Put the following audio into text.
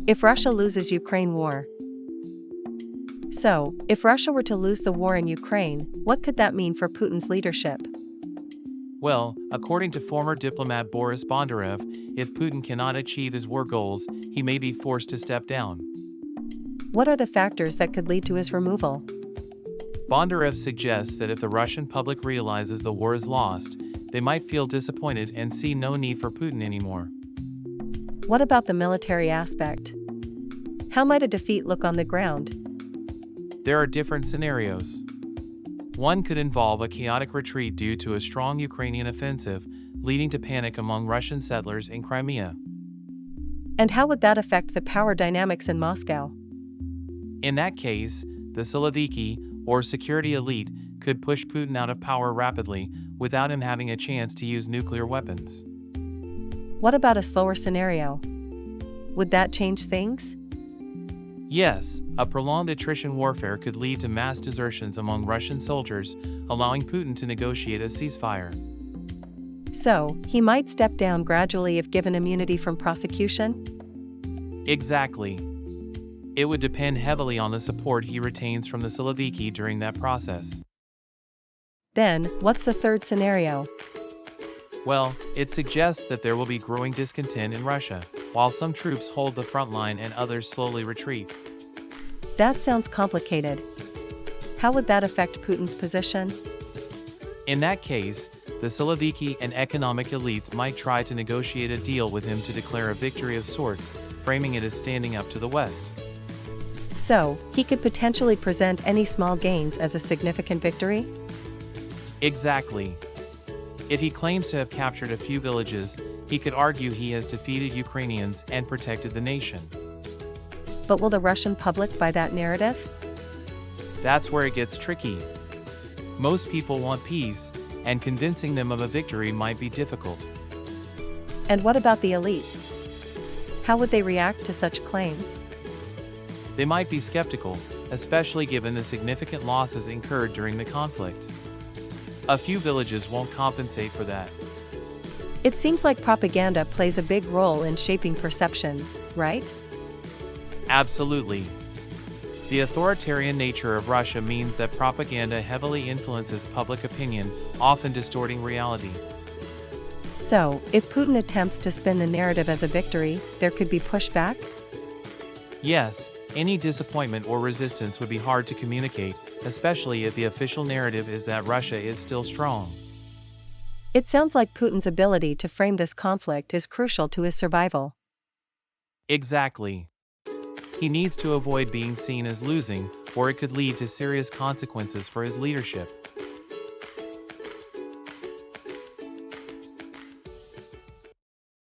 if Russia loses Ukraine war. So, if Russia were to lose the war in Ukraine, what could that mean for Putin's leadership? Well, according to former diplomat Boris Bondarev, if Putin cannot achieve his war goals, he may be forced to step down. What are the factors that could lead to his removal? Bondarev suggests that if the Russian public realizes the war is lost, they might feel disappointed and see no need for Putin anymore. What about the military aspect? How might a defeat look on the ground? There are different scenarios. One could involve a chaotic retreat due to a strong Ukrainian offensive, leading to panic among Russian settlers in Crimea. And how would that affect the power dynamics in Moscow? In that case, the Siloviki, or security elite, could push Putin out of power rapidly, without him having a chance to use nuclear weapons. What about a slower scenario? Would that change things? Yes, a prolonged attrition warfare could lead to mass desertions among Russian soldiers, allowing Putin to negotiate a ceasefire. So, he might step down gradually if given immunity from prosecution? Exactly. It would depend heavily on the support he retains from the Siloviki during that process. Then, what's the third scenario? Well, it suggests that there will be growing discontent in Russia, while some troops hold the front line and others slowly retreat. That sounds complicated. How would that affect Putin's position? In that case, the Siloviki and economic elites might try to negotiate a deal with him to declare a victory of sorts, framing it as standing up to the West. So, he could potentially present any small gains as a significant victory? Exactly. If he claims to have captured a few villages, he could argue he has defeated Ukrainians and protected the nation. But will the Russian public buy that narrative? That's where it gets tricky. Most people want peace, and convincing them of a victory might be difficult. And what about the elites? How would they react to such claims? They might be skeptical, especially given the significant losses incurred during the conflict. A few villages won't compensate for that. It seems like propaganda plays a big role in shaping perceptions, right? Absolutely. The authoritarian nature of Russia means that propaganda heavily influences public opinion, often distorting reality. So, if Putin attempts to spin the narrative as a victory, there could be pushback? Yes, any disappointment or resistance would be hard to communicate, especially if the official narrative is that Russia is still strong. It sounds like Putin's ability to frame this conflict is crucial to his survival. Exactly. He needs to avoid being seen as losing, or it could lead to serious consequences for his leadership.